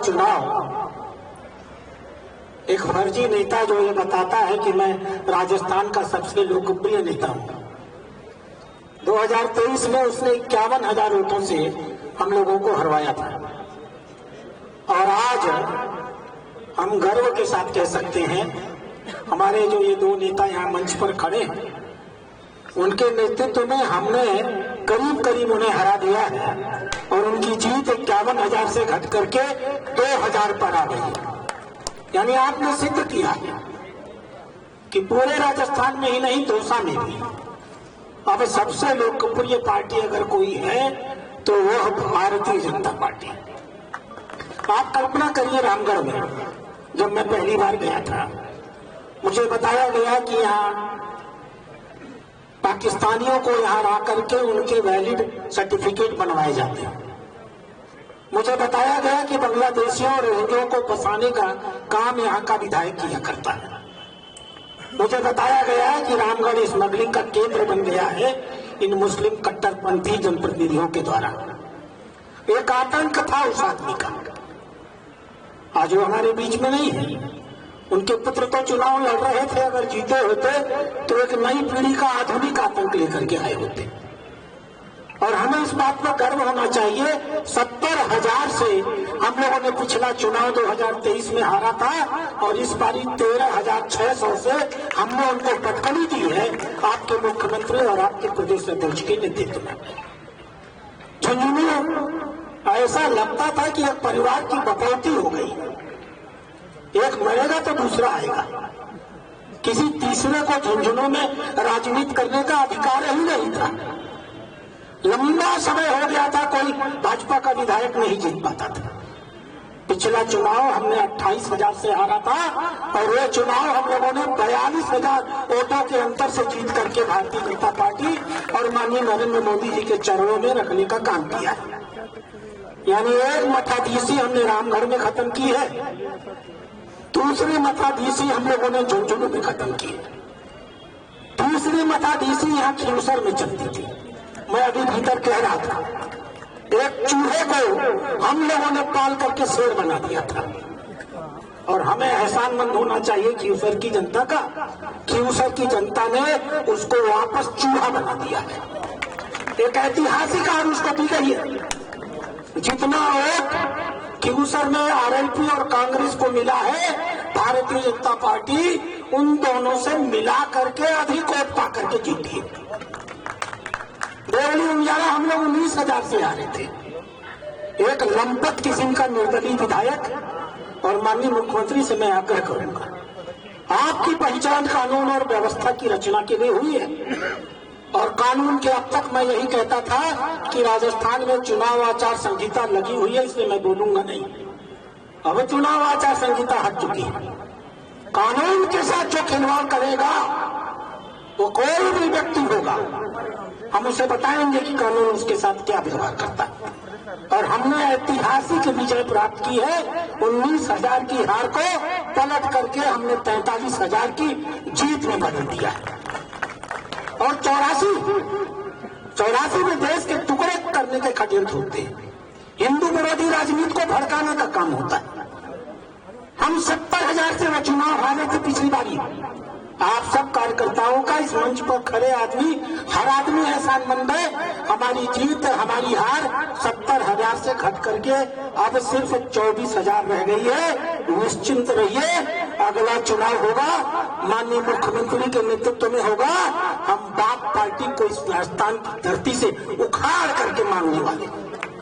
चुनाव एक फर्जी नेता जो ये बताता है कि मैं राजस्थान का सबसे लोकप्रिय नेता हूं। 2023 में उसने 51,000 वोटों से हम लोगों को हरवाया था और आज हम गर्व के साथ कह सकते हैं हमारे जो ये दो नेता यहाँ मंच पर खड़े हैं उनके नेतृत्व में हमने करीब करीब उन्हें हरा दिया है और उनकी जीत 51,000 से घट करके 2,000 पर आ गई। यानी आपने सिद्ध किया कि पूरे राजस्थान में ही नहीं दौसा में भी अब सबसे लोकप्रिय पार्टी अगर कोई है तो वह भारतीय जनता पार्टी। आप कल्पना करिए रामगढ़ में जब मैं पहली बार गया था मुझे बताया गया कि यहाँ पाकिस्तानियों को यहाँ ला करके उनके वैलिड सर्टिफिकेट बनवाए जाते हैं। मुझे बताया गया कि बांग्लादेशियों और रोहिंग्यों को फंसाने का काम यहाँ का विधायक किया करता है। मुझे बताया गया है कि रामगढ़ स्मगलिंग का केंद्र बन गया है इन मुस्लिम कट्टरपंथी जनप्रतिनिधियों के द्वारा। एक आतंक था उस आदमी का, आज वो हमारे बीच में नहीं है। उनके पुत्र तो चुनाव लड़ रहे थे, अगर जीते होते तो एक नई पीढ़ी का आधुनिक आतंक लेकर के आए होते। और हमें इस बात पर गर्व होना चाहिए 70,000 से हम लोगों ने पिछला चुनाव 2023 में हारा था और इस बारी 13,600 से हमने उनको टक्करी दी है आपके मुख्यमंत्री और आपके प्रदेश अध्यक्ष के नेतृत्व में। झुंझुनू ऐसा लगता था कि एक परिवार की बकौती हो गई, एक मरेगा तो दूसरा आएगा, किसी तीसरे को झुंझुनू में राजनीति करने का अधिकार ही नहीं था। लंबा समय हो गया था कोई भाजपा का विधायक नहीं जीत पाता था। पिछला चुनाव हमने 28,000 से हारा था और वो चुनाव हम लोगों ने 42,000 वोटों के अंतर से जीत करके भारतीय जनता पार्टी और माननीय नरेंद्र मोदी जी के चरणों में रखने का काम किया है। यानी एक मठाधीशी हमने रामगढ़ में खत्म की है, दूसरी मठाधीशी हम लोगों ने झुंझुनू में खत्म की है, दूसरी मठाधीशी यहाँ खींवसर में चलती थी। मैं अभी भीतर कह रहा था एक चूहे को हम लोगों ने पाल करके शेर बना दिया था और हमें एहसानमंद होना चाहिए खींवसर की जनता का। खींवसर की जनता ने उसको वापस चूहा बना दिया है, एक ऐतिहासिक हार उसको दी गई है। जितना वोट खींवसर में आरएलपी और कांग्रेस को मिला है भारतीय जनता पार्टी उन दोनों से मिला करके अधिक वोट पा करके जीती है। देवली उमजाला हम लोग 19,000 से आ रहे थे। एक लंपट किस्म का निर्दलीय विधायक और माननीय मुख्यमंत्री से मैं आग्रह करूंगा आपकी पहचान कानून और व्यवस्था की रचना के लिए हुई है और कानून के अब तक मैं यही कहता था कि राजस्थान में चुनाव आचार संहिता लगी हुई है, इसलिए मैं बोलूंगा नहीं। अब चुनाव आचार संहिता हट चुकी है। कानून के साथ जो खिलवाड़ करेगा वो कोई भी व्यक्ति होगा, हम उसे बताएंगे कि कानून उसके साथ क्या व्यवहार करता है। और हमने ऐतिहासिक विजय प्राप्त की है। 19,000 की हार को पलट करके हमने 43,000 की जीत में बदल दिया है। और 84 में देश के टुकड़े करने के षड्यंत्र होते हैं, हिंदू विरोधी राजनीति को भड़काने का काम होता है। हम 70,000 से वो चुनाव हारे थे पिछली बारी। आप सब कार्यकर्ताओं का इस मंच पर खड़े आदमी हर आदमी एहसानमंद है। हमारी जीत हमारी हार 70,000 से घट करके अब सिर्फ 24,000 रह गई है। निश्चिंत रहिए, अगला चुनाव होगा माननीय मुख्यमंत्री के नेतृत्व में होगा। हम बाप पार्टी को इस राजस्थान की धरती से उखाड़ करके मांगने वाले